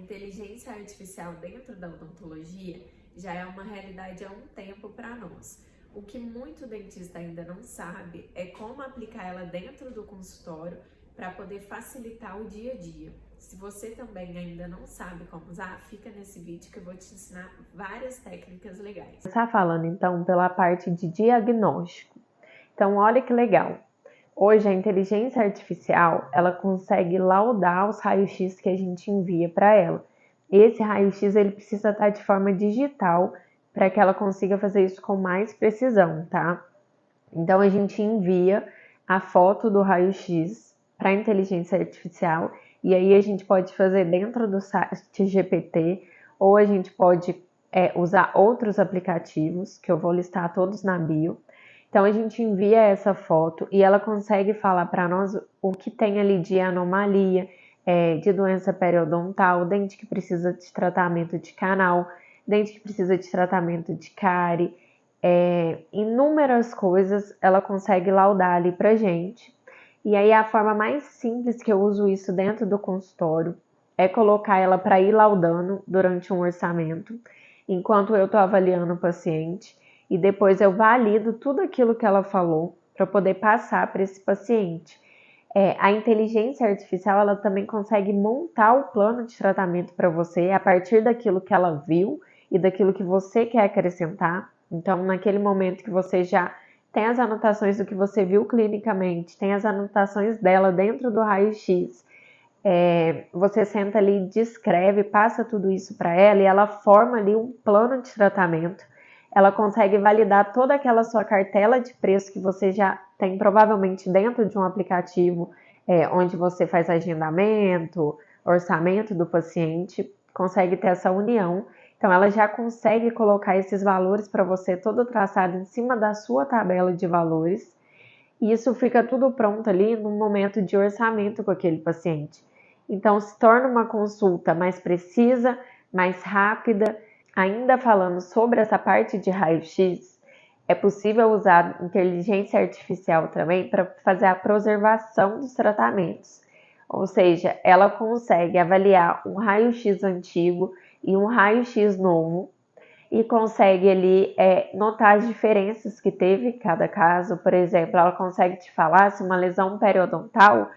inteligência artificial dentro da odontologia já é uma realidade há um tempo para nós. O que muito dentista ainda não sabe é como aplicar ela dentro do consultório para poder facilitar o dia a dia. Se você também ainda não sabe como usar, fica nesse vídeo que eu vou te ensinar várias técnicas legais. Está falando então pela parte de diagnóstico. Então olha que legal. Hoje a inteligência artificial, ela consegue laudar os raios-x que a gente envia para ela. Esse raio-x ele precisa estar de forma digital para que ela consiga fazer isso com mais precisão, tá? Então a gente envia a foto do raio-x para a inteligência artificial e aí a gente pode fazer dentro do site GPT ou a gente pode usar outros aplicativos que eu vou listar todos na bio. Então a gente envia essa foto e ela consegue falar para nós o que tem ali de anomalia, de doença periodontal, dente que precisa de tratamento de canal, dente que precisa de tratamento de cárie, inúmeras coisas ela consegue laudar ali pra gente. E aí a forma mais simples que eu uso isso dentro do consultório é colocar ela para ir laudando durante um orçamento, enquanto eu estou avaliando o paciente, e depois eu valido tudo aquilo que ela falou para poder passar para esse paciente. A inteligência artificial ela também consegue montar o plano de tratamento para você a partir daquilo que ela viu e daquilo que você quer acrescentar. Então, naquele momento que você já tem as anotações do que você viu clinicamente, tem as anotações dela dentro do raio-x, você senta ali, descreve, passa tudo isso para ela e ela forma ali um plano de tratamento. Ela consegue validar toda aquela sua cartela de preço que você já tem provavelmente dentro de um aplicativo, onde você faz agendamento, orçamento do paciente, consegue ter essa união. Então, ela já consegue colocar esses valores para você todo traçado em cima da sua tabela de valores. E isso fica tudo pronto ali no momento de orçamento com aquele paciente. Então, se torna uma consulta mais precisa, mais rápida. Ainda falando sobre essa parte de raio-x, é possível usar inteligência artificial também para fazer a preservação dos tratamentos. Ou seja, ela consegue avaliar um raio-x antigo e um raio-x novo e consegue ali notar as diferenças que teve cada caso. Por exemplo, ela consegue te falar se uma lesão periodontal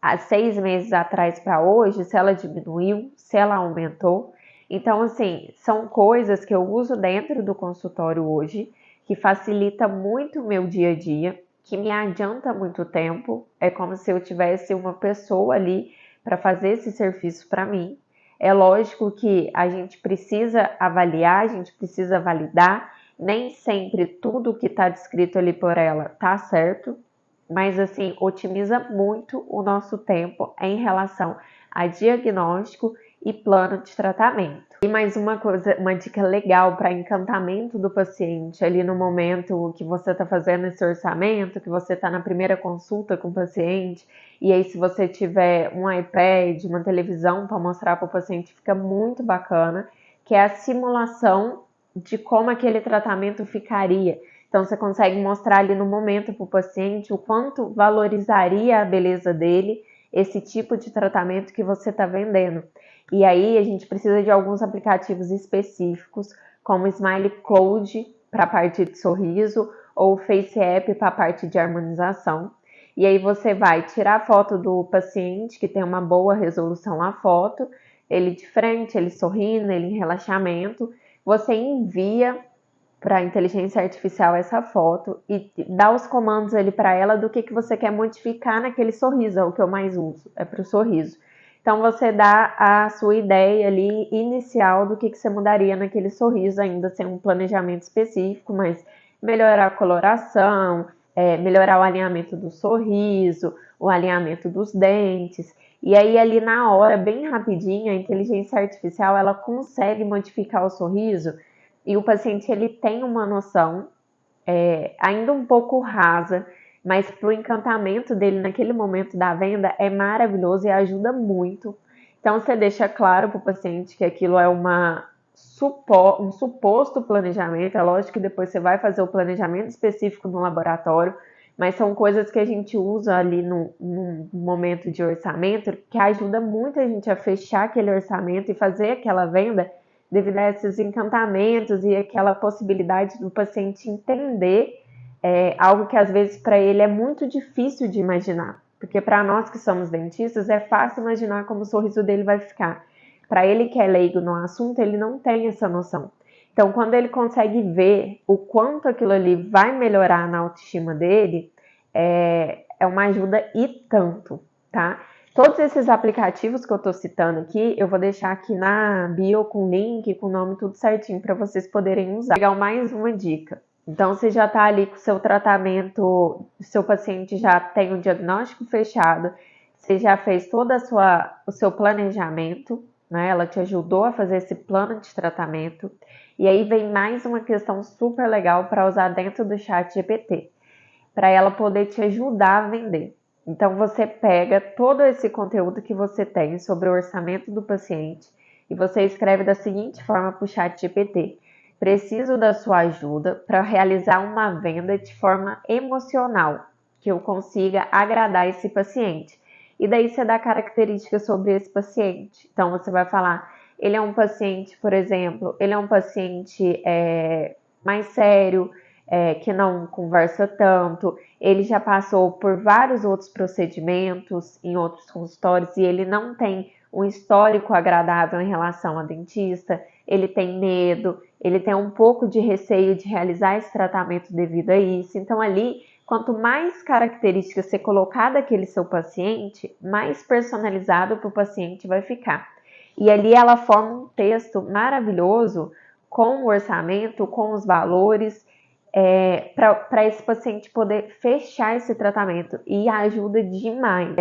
há 6 meses atrás para hoje, se ela diminuiu, se ela aumentou. Então, assim, são coisas que eu uso dentro do consultório hoje, que facilita muito o meu dia a dia, que me adianta muito tempo. É como se eu tivesse uma pessoa ali para fazer esse serviço para mim. É lógico que a gente precisa avaliar, a gente precisa validar. Nem sempre tudo que está descrito ali por ela está certo, mas assim, otimiza muito o nosso tempo em relação a diagnóstico e plano de tratamento. E mais uma coisa, uma dica legal para encantamento do paciente ali no momento que você está fazendo esse orçamento, que você está na primeira consulta com o paciente, e aí se você tiver um iPad, uma televisão para mostrar para o paciente, fica muito bacana, que é a simulação de como aquele tratamento ficaria. Então, você consegue mostrar ali no momento para o paciente o quanto valorizaria a beleza dele esse tipo de tratamento que você está vendendo. E aí, a gente precisa de alguns aplicativos específicos, como o Smile Cloud para a parte de sorriso ou o Face App para a parte de harmonização. E aí, você vai tirar a foto do paciente, que tem uma boa resolução a foto, ele de frente, ele sorrindo, ele em relaxamento. Você envia para a inteligência artificial essa foto e dá os comandos ali para ela do que você quer modificar naquele sorriso, é o que eu mais uso, é para o sorriso. Então você dá a sua ideia ali inicial do que você mudaria naquele sorriso, ainda sem um planejamento específico, mas melhorar a coloração, melhorar o alinhamento do sorriso, o alinhamento dos dentes. E aí ali na hora, bem rapidinho, a inteligência artificial ela consegue modificar o sorriso e o paciente ele tem uma noção, ainda um pouco rasa, mas para o encantamento dele naquele momento da venda é maravilhoso e ajuda muito. Então você deixa claro para o paciente que aquilo é um suposto planejamento. É lógico que depois você vai fazer o planejamento específico no laboratório, mas são coisas que a gente usa ali no momento de orçamento, que ajuda muito a gente a fechar aquele orçamento e fazer aquela venda devido a esses encantamentos e aquela possibilidade do paciente entender algo que às vezes para ele é muito difícil de imaginar. Porque para nós que somos dentistas é fácil imaginar como o sorriso dele vai ficar. Para ele que é leigo no assunto, ele não tem essa noção. Então, quando ele consegue ver o quanto aquilo ali vai melhorar na autoestima dele, é uma ajuda e tanto, tá? Todos esses aplicativos que eu tô citando aqui, eu vou deixar aqui na bio com link, com o nome tudo certinho para vocês poderem usar. Vou pegar mais uma dica. Então, você já tá ali com o seu tratamento, o seu paciente já tem um diagnóstico fechado, você já fez todo o seu planejamento, né? Ela te ajudou a fazer esse plano de tratamento. E aí vem mais uma questão super legal para usar dentro do ChatGPT, para ela poder te ajudar a vender. Então você pega todo esse conteúdo que você tem sobre o orçamento do paciente e você escreve da seguinte forma para o ChatGPT: preciso da sua ajuda para realizar uma venda de forma emocional, que eu consiga agradar esse paciente. E daí você dá características sobre esse paciente. Então você vai falar, ele é um paciente, por exemplo, ele é um paciente mais sério, que não conversa tanto, ele já passou por vários outros procedimentos em outros consultórios e ele não tem um histórico agradável em relação a dentista, ele tem medo, ele tem um pouco de receio de realizar esse tratamento devido a isso. Então ali, quanto mais características você colocar daquele seu paciente, mais personalizado para o paciente vai ficar. E ali ela forma um texto maravilhoso com o orçamento, com os valores, para esse paciente poder fechar esse tratamento, e ajuda demais.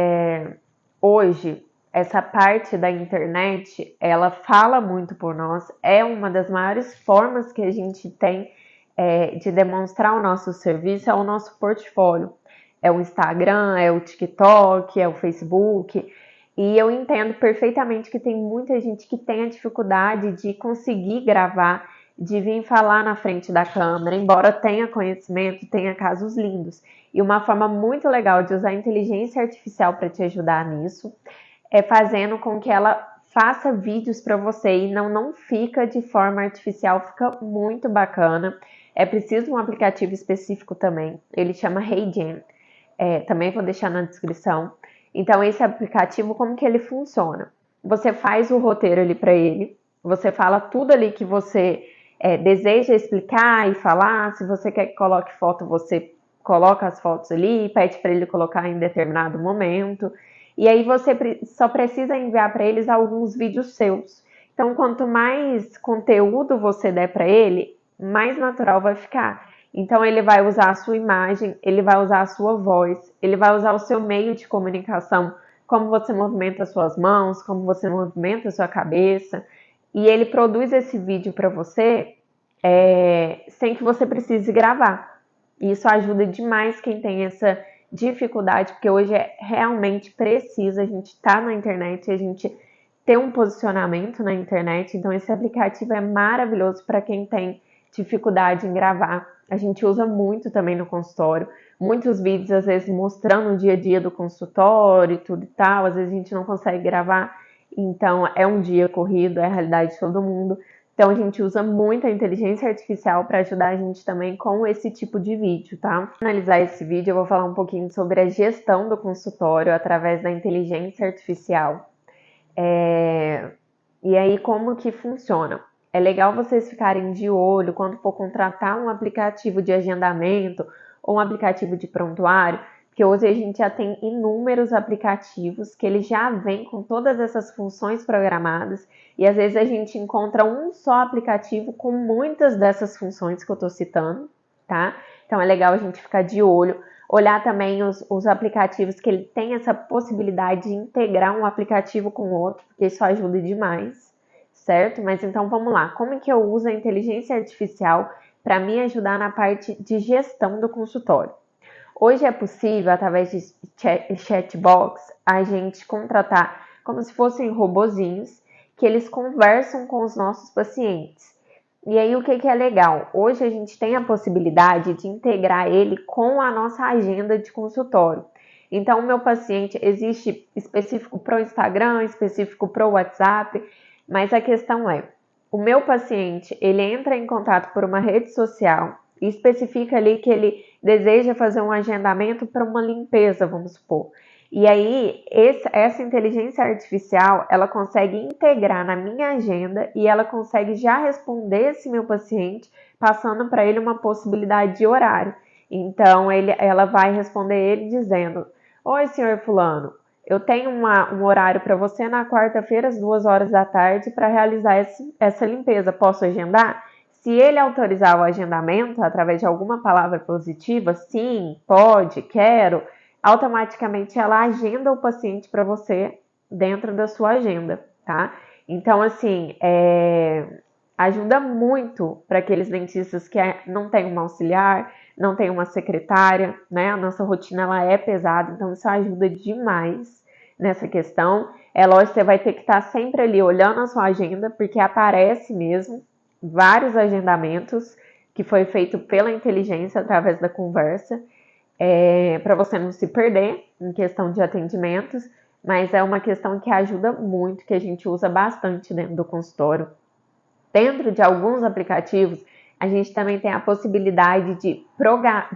Hoje, essa parte da internet, ela fala muito por nós, é uma das maiores formas que a gente tem de demonstrar o nosso serviço, é o nosso portfólio. É o Instagram, é o TikTok, é o Facebook, e eu entendo perfeitamente que tem muita gente que tem a dificuldade de conseguir gravar, de vir falar na frente da câmera, embora tenha conhecimento, tenha casos lindos. E uma forma muito legal de usar a inteligência artificial para te ajudar nisso é fazendo com que ela faça vídeos para você e não fica de forma artificial, fica muito bacana. É preciso um aplicativo específico também, ele chama HeyGen, também vou deixar na descrição. Então esse aplicativo, como que ele funciona? Você faz o roteiro ali para ele, você fala tudo ali que você deseja explicar e falar. Se você quer que coloque foto, você coloca as fotos ali, pede para ele colocar em determinado momento. E aí você só precisa enviar para eles alguns vídeos seus. Então, quanto mais conteúdo você der para ele, mais natural vai ficar. Então, ele vai usar a sua imagem, ele vai usar a sua voz, ele vai usar o seu meio de comunicação, como você movimenta as suas mãos, como você movimenta a sua cabeça. E ele produz esse vídeo para você sem que você precise gravar. Isso ajuda demais quem tem essa dificuldade, porque hoje realmente precisa a gente estar na internet, a gente ter um posicionamento na internet. Então esse aplicativo é maravilhoso para quem tem dificuldade em gravar. A gente usa muito também no consultório, muitos vídeos às vezes mostrando o dia a dia do consultório e tudo e tal, às vezes a gente não consegue gravar, então é um dia corrido, é a realidade de todo mundo. Então a gente usa muito a inteligência artificial para ajudar a gente também com esse tipo de vídeo, tá? Para finalizar esse vídeo, eu vou falar um pouquinho sobre a gestão do consultório através da inteligência artificial. E aí, como que funciona? É legal vocês ficarem de olho quando for contratar um aplicativo de agendamento ou um aplicativo de prontuário, porque hoje a gente já tem inúmeros aplicativos que eles já vêm com todas essas funções programadas, e às vezes a gente encontra um só aplicativo com muitas dessas funções que eu estou citando, tá? Então é legal a gente ficar de olho, olhar também os aplicativos que ele tem essa possibilidade de integrar um aplicativo com o outro, porque isso ajuda demais, certo? Mas então vamos lá, como é que eu uso a inteligência artificial para me ajudar na parte de gestão do consultório? Hoje é possível, através de chatbox, a gente contratar como se fossem robozinhos que eles conversam com os nossos pacientes. E aí, o que é legal? Hoje a gente tem a possibilidade de integrar ele com a nossa agenda de consultório. Então, o meu paciente existe específico para o Instagram, específico para o WhatsApp, mas a questão é, o meu paciente, ele entra em contato por uma rede social e especifica ali que ele deseja fazer um agendamento para uma limpeza, vamos supor. E aí, essa inteligência artificial, ela consegue integrar na minha agenda e ela consegue já responder esse meu paciente, passando para ele uma possibilidade de horário. Então, ela vai responder ele dizendo: oi, senhor fulano, eu tenho um horário para você na quarta-feira, às 2 horas da tarde, para realizar essa limpeza. Posso agendar? Se ele autorizar o agendamento através de alguma palavra positiva, sim, pode, quero, automaticamente ela agenda o paciente para você dentro da sua agenda, tá? Então, assim, ajuda muito para aqueles dentistas que não tem uma auxiliar, não tem uma secretária, né? A nossa rotina ela é pesada, então isso ajuda demais nessa questão. É lógico que você vai ter que estar sempre ali olhando a sua agenda, porque aparece mesmo vários agendamentos que foi feito pela inteligência através da conversa, para você não se perder em questão de atendimentos, mas é uma questão que ajuda muito, que a gente usa bastante dentro do consultório. Dentro de alguns aplicativos, a gente também tem a possibilidade de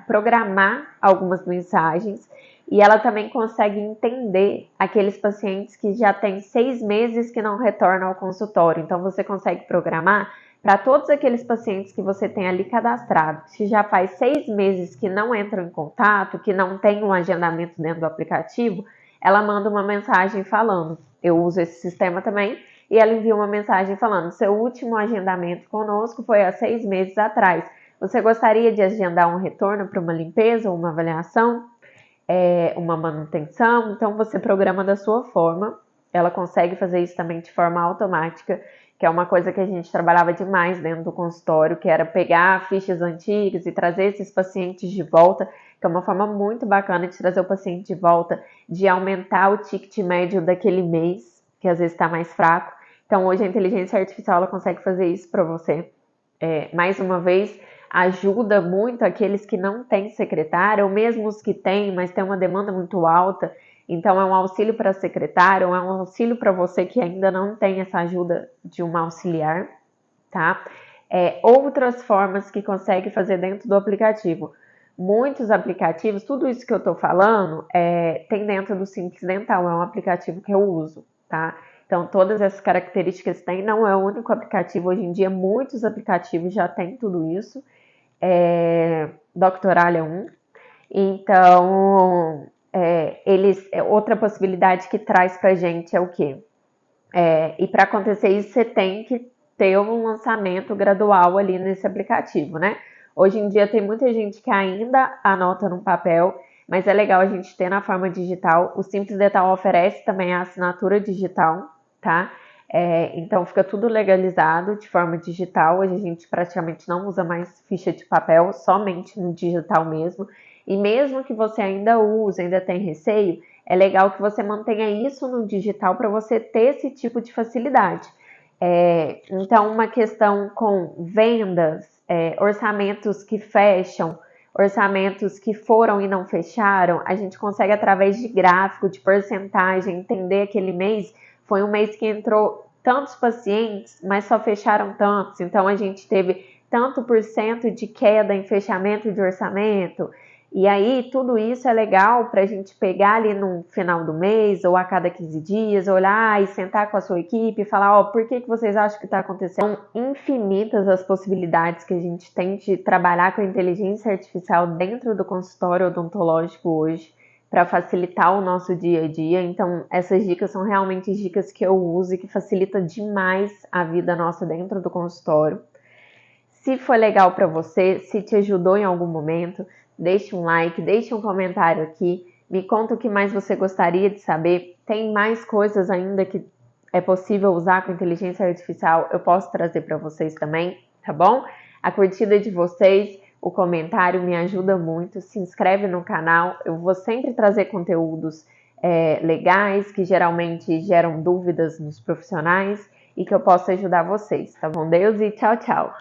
programar algumas mensagens e ela também consegue entender aqueles pacientes que já têm 6 meses que não retornam ao consultório. Então, você consegue programar para todos aqueles pacientes que você tem ali cadastrado, que já faz 6 meses que não entram em contato, que não tem um agendamento dentro do aplicativo, ela manda uma mensagem falando. Eu uso esse sistema também. E ela envia uma mensagem falando: seu último agendamento conosco foi há 6 meses atrás. Você gostaria de agendar um retorno para uma limpeza ou uma avaliação, uma manutenção? Então você programa da sua forma. Ela consegue fazer isso também de forma automática, que é uma coisa que a gente trabalhava demais dentro do consultório, que era pegar fichas antigas e trazer esses pacientes de volta, que é uma forma muito bacana de trazer o paciente de volta, de aumentar o ticket médio daquele mês, que às vezes está mais fraco. Então, hoje a inteligência artificial ela consegue fazer isso para você. Mais uma vez, ajuda muito aqueles que não têm secretária, ou mesmo os que têm, mas tem uma demanda muito alta. Então, é um auxílio para a secretária, ou é um auxílio para você que ainda não tem essa ajuda de uma auxiliar, tá? Outras formas que consegue fazer dentro do aplicativo. Muitos aplicativos, tudo isso que eu estou falando, tem dentro do Simples Dental, é um aplicativo que eu uso, tá? Então, todas essas características tem, não é o único aplicativo. Hoje em dia, muitos aplicativos já têm tudo isso. Doctoral é um. Então, outra possibilidade que traz pra gente é o quê? E para acontecer isso, você tem que ter um lançamento gradual ali nesse aplicativo, né? Hoje em dia tem muita gente que ainda anota no papel, mas é legal a gente ter na forma digital. O Simples Dental oferece também a assinatura digital, tá? Então fica tudo legalizado de forma digital. Hoje a gente praticamente não usa mais ficha de papel, somente no digital mesmo. E mesmo que você ainda use, ainda tem receio, é legal que você mantenha isso no digital para você ter esse tipo de facilidade. Então, uma questão com vendas, orçamentos que fecham, orçamentos que foram e não fecharam, a gente consegue, através de gráfico, de porcentagem, entender aquele mês. Foi um mês que entrou tantos pacientes, mas só fecharam tantos. Então, a gente teve tanto por cento de queda em fechamento de orçamento. E aí, tudo isso é legal para a gente pegar ali no final do mês, ou a cada 15 dias, olhar e sentar com a sua equipe e falar: por que vocês acham que está acontecendo? São infinitas as possibilidades que a gente tem de trabalhar com a inteligência artificial dentro do consultório odontológico hoje, para facilitar o nosso dia a dia. Então, essas dicas são realmente dicas que eu uso e que facilitam demais a vida nossa dentro do consultório. Se foi legal para você, se te ajudou em algum momento, deixe um like, deixe um comentário aqui, me conta o que mais você gostaria de saber. Tem mais coisas ainda que é possível usar com inteligência artificial, eu posso trazer para vocês também, tá bom? A curtida de vocês, o comentário me ajuda muito. Se inscreve no canal, eu vou sempre trazer conteúdos legais, que geralmente geram dúvidas nos profissionais e que eu possa ajudar vocês, tá bom? Deus e tchau, tchau!